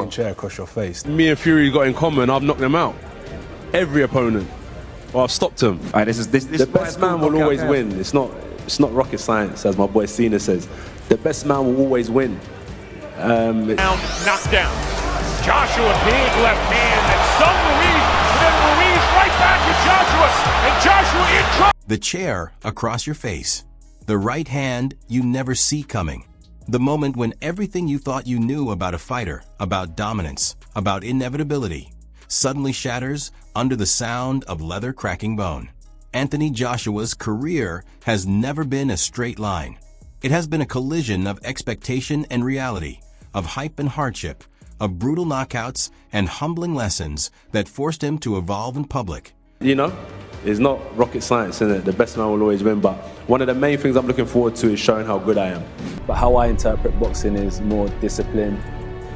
Chair across your face. Me and Fury got in common. I've knocked them out. Every opponent. Well, I've stopped them. All right, this The best man will always win. It's not rocket science, as my boy Cena says. The best man will always win. Knocked down. Joshua, big left hand, and some Ruiz, and then Ruiz right back to Joshua, and Joshua in trouble. The chair across your face. The right hand you never see coming. The moment when everything you thought you knew about a fighter, about dominance, about inevitability, suddenly shatters under the sound of leather cracking bone. Anthony Joshua's career has never been a straight line. It has been a collision of expectation and reality, of hype and hardship, of brutal knockouts and humbling lessons that forced him to evolve in public. You know, it's not rocket science, isn't it? The best man will always win. But one of the main things I'm looking forward to is showing how good I am. But how I interpret boxing is more discipline,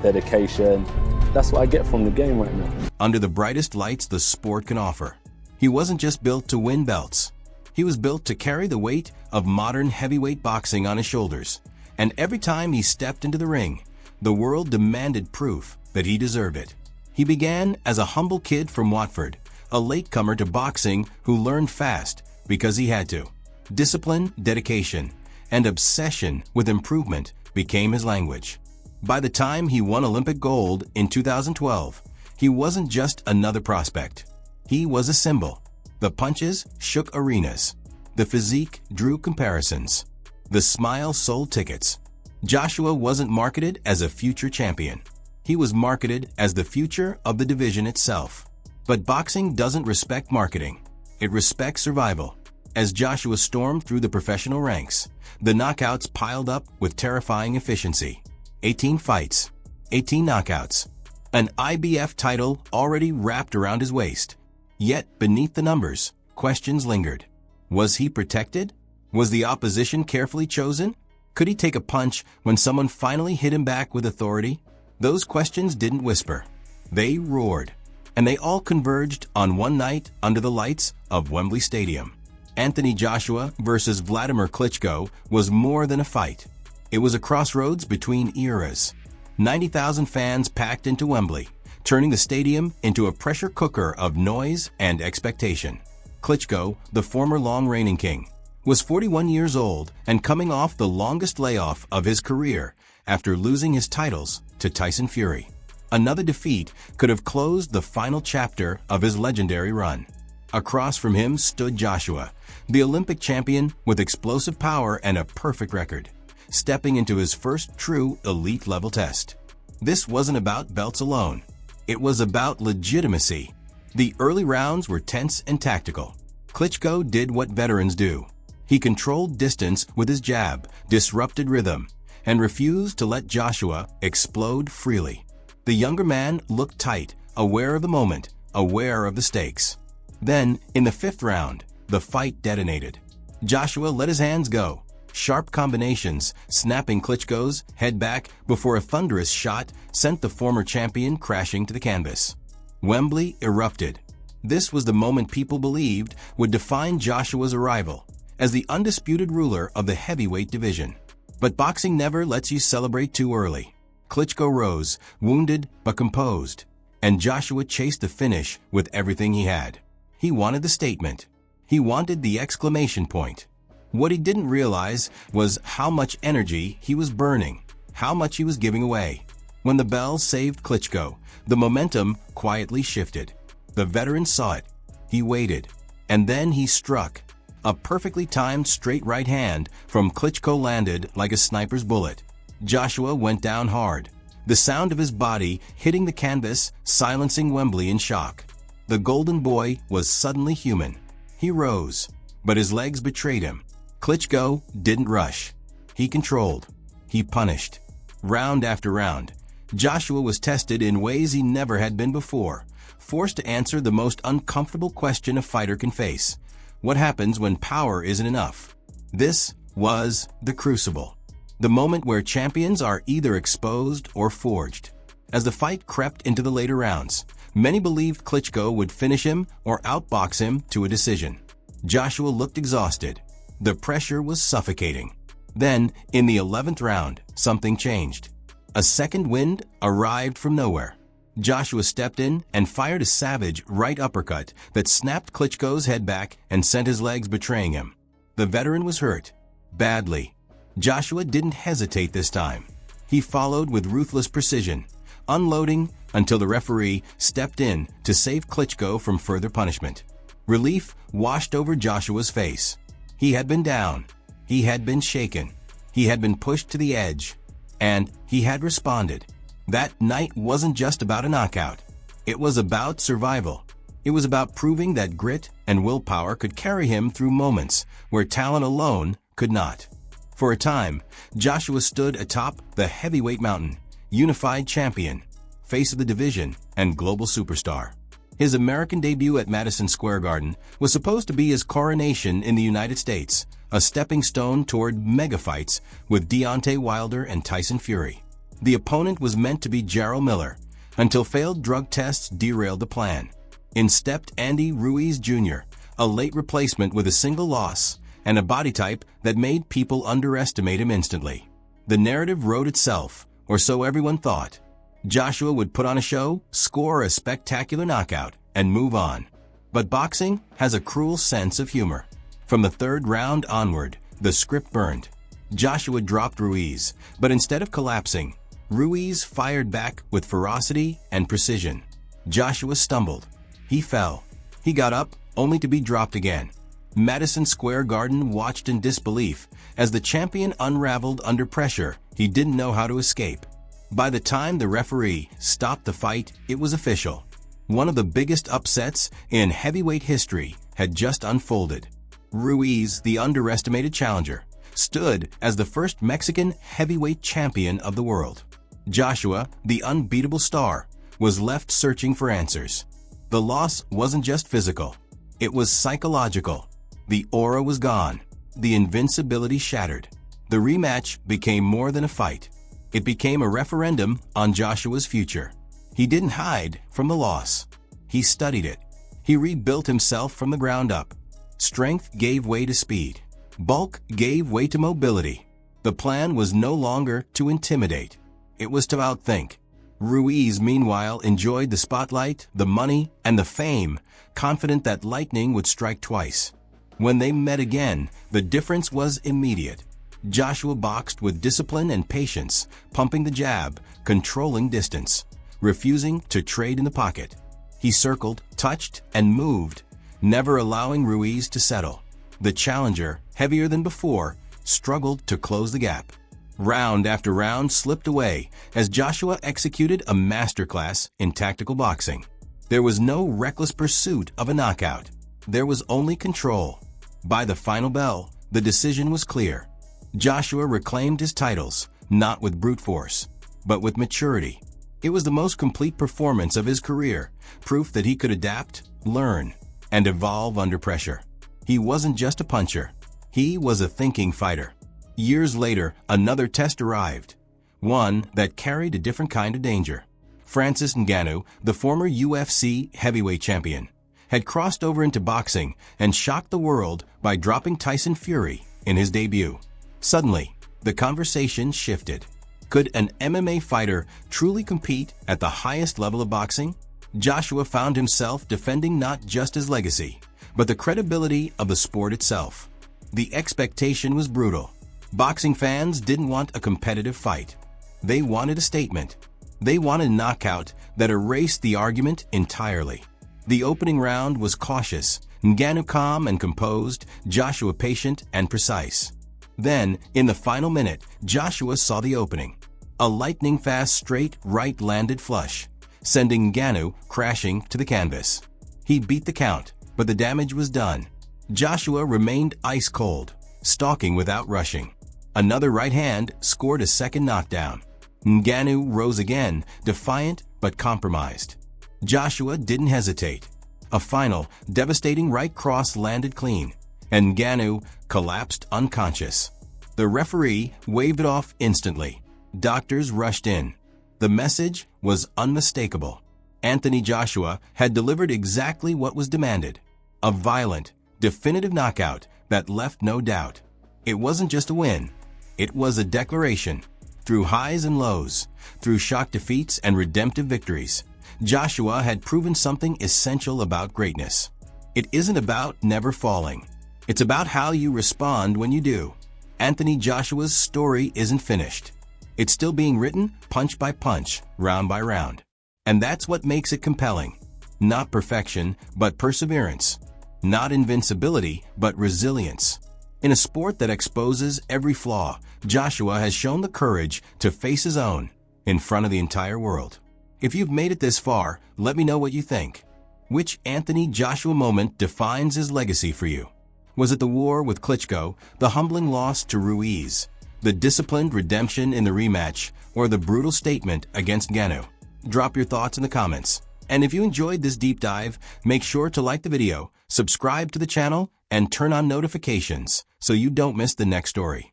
dedication. That's what I get from the game right now. Under the brightest lights the sport can offer, he wasn't just built to win belts. He was built to carry the weight of modern heavyweight boxing on his shoulders. And every time he stepped into the ring, the world demanded proof that he deserved it. He began as a humble kid from Watford, a latecomer to boxing who learned fast because he had to. Discipline, dedication, and obsession with improvement became his language. By the time he won Olympic gold in 2012, he wasn't just another prospect. He was a symbol. The punches shook arenas. The physique drew comparisons. The smile sold tickets. Joshua wasn't marketed as a future champion. He was marketed as the future of the division itself. But boxing doesn't respect marketing. It respects survival. As Joshua stormed through the professional ranks, the knockouts piled up with terrifying efficiency. 18 fights, 18 knockouts. An IBF title already wrapped around his waist. Yet, beneath the numbers, questions lingered. Was he protected? Was the opposition carefully chosen? Could he take a punch when someone finally hit him back with authority? Those questions didn't whisper. They roared. And they all converged on one night under the lights of Wembley Stadium. Anthony Joshua versus Wladimir Klitschko was more than a fight. It was a crossroads between eras. 90,000 fans packed into Wembley, turning the stadium into a pressure cooker of noise and expectation. Klitschko, the former long-reigning king, was 41 years old and coming off the longest layoff of his career after losing his titles to Tyson Fury. Another defeat could have closed the final chapter of his legendary run. Across from him stood Joshua, the Olympic champion with explosive power and a perfect record, stepping into his first true elite-level test. This wasn't about belts alone. It was about legitimacy. The early rounds were tense and tactical. Klitschko did what veterans do. He controlled distance with his jab, disrupted rhythm, and refused to let Joshua explode freely. The younger man looked tight, aware of the moment, aware of the stakes. Then, in the fifth round, the fight detonated. Joshua let his hands go. Sharp combinations, snapping Klitschko's head back before a thunderous shot sent the former champion crashing to the canvas. Wembley erupted. This was the moment people believed would define Joshua's arrival as the undisputed ruler of the heavyweight division. But boxing never lets you celebrate too early. Klitschko rose, wounded but composed, and Joshua chased the finish with everything he had. He wanted the statement. He wanted the exclamation point. What he didn't realize was how much energy he was burning, how much he was giving away. When the bell saved Klitschko, the momentum quietly shifted. The veteran saw it. He waited. And then he struck. A perfectly timed straight right hand from Klitschko landed like a sniper's bullet. Joshua went down hard. The sound of his body hitting the canvas silencing Wembley in shock. The golden boy was suddenly human. He rose, but his legs betrayed him. Klitschko didn't rush. He controlled. He punished. Round after round, Joshua was tested in ways he never had been before, forced to answer the most uncomfortable question a fighter can face. What happens when power isn't enough? This was the crucible. The moment where champions are either exposed or forged. As the fight crept into the later rounds, many believed Klitschko would finish him or outbox him to a decision. Joshua looked exhausted. The pressure was suffocating. Then, in the 11th round, something changed. a second wind arrived from nowhere. Joshua stepped in and fired a savage right uppercut that snapped Klitschko's head back and sent his legs betraying him. The veteran was hurt. Badly. Joshua didn't hesitate this time. He followed with ruthless precision, unloading until the referee stepped in to save Klitschko from further punishment. Relief washed over Joshua's face. He had been down. He had been shaken. He had been pushed to the edge. And he had responded. That night wasn't just about a knockout. It was about survival. It was about proving that grit and willpower could carry him through moments where talent alone could not. For a time, Joshua stood atop the heavyweight mountain, unified champion, face of the division, and global superstar. His American debut at Madison Square Garden was supposed to be his coronation in the United States, a stepping stone toward mega fights with Deontay Wilder and Tyson Fury. The opponent was meant to be Jarrell Miller, until failed drug tests derailed the plan. In stepped Andy Ruiz Jr., a late replacement with a single loss and a body type that made people underestimate him instantly. The narrative wrote itself, or so everyone thought. Joshua would put on a show, score a spectacular knockout, and move on. But boxing has a cruel sense of humor. From the third round onward, the script burned. Joshua dropped Ruiz, but instead of collapsing, Ruiz fired back with ferocity and precision. Joshua stumbled. He fell. He got up, only to be dropped again. Madison Square Garden watched in disbelief as the champion unraveled under pressure he didn't know how to escape. By the time the referee stopped the fight, it was official. One of the biggest upsets in heavyweight history had just unfolded. Ruiz, the underestimated challenger, stood as the first Mexican heavyweight champion of the world. Joshua, the unbeatable star, was left searching for answers. The loss wasn't just physical. It was psychological. The aura was gone. The invincibility shattered. The rematch became more than a fight. It became a referendum on Joshua's future. He didn't hide from the loss. He studied it. He rebuilt himself from the ground up. Strength gave way to speed. Bulk gave way to mobility. The plan was no longer to intimidate. It was to outthink. Ruiz, meanwhile, enjoyed the spotlight, the money, and the fame, confident that lightning would strike twice. When they met again, the difference was immediate. Joshua boxed with discipline and patience, pumping the jab, controlling distance, refusing to trade in the pocket. He circled, touched, and moved, never allowing Ruiz to settle. The challenger, heavier than before, struggled to close the gap. Round after round slipped away as Joshua executed a masterclass in tactical boxing. There was no reckless pursuit of a knockout. There was only control. By the final bell, the decision was clear. Joshua reclaimed his titles, not with brute force, but with maturity. It was the most complete performance of his career, proof that he could adapt, learn, and evolve under pressure. He wasn't just a puncher. He was a thinking fighter. Years later, another test arrived, one that carried a different kind of danger. Francis Ngannou, the former UFC heavyweight champion, had crossed over into boxing and shocked the world by dropping Tyson Fury in his debut. Suddenly, the conversation shifted. Could an MMA fighter truly compete at the highest level of boxing? Joshua found himself defending not just his legacy, but the credibility of the sport itself. The expectation was brutal. Boxing fans didn't want a competitive fight. They wanted a statement. They wanted a knockout that erased the argument entirely. The opening round was cautious, Ngannou calm and composed, Joshua patient and precise. Then, in the final minute, Joshua saw the opening. A lightning-fast straight right landed flush, sending Ngannou crashing to the canvas. He beat the count, but the damage was done. Joshua remained ice-cold, stalking without rushing. Another right hand scored a second knockdown. Ngannou rose again, defiant but compromised. Joshua didn't hesitate. A final, devastating right cross landed clean, and Ngannou collapsed unconscious. The referee waved it off instantly. Doctors rushed in. The message was unmistakable. AnthonyJoshua had delivered exactly what was demanded. A violent, definitive knockout that left no doubt. It wasn't just a win. It was a declaration. Through highs and lows, through shock defeats and redemptive victories, Joshua had proven something essential about greatness. It isn't about never falling. It's about how you respond when you do. Anthony Joshua's story isn't finished. It's still being written punch by punch, round by round. And that's what makes it compelling. Not perfection, but perseverance. Not invincibility, but resilience. In a sport that exposes every flaw, Joshua has shown the courage to face his own in front of the entire world. If you've made it this far, let me know what you think. Which Anthony Joshua moment defines his legacy for you? Was it the war with Klitschko, the humbling loss to Ruiz, the disciplined redemption in the rematch, or the brutal statement against Ngannou? Drop your thoughts in the comments. And if you enjoyed this deep dive, make sure to like the video, subscribe to the channel, and turn on notifications so you don't miss the next story.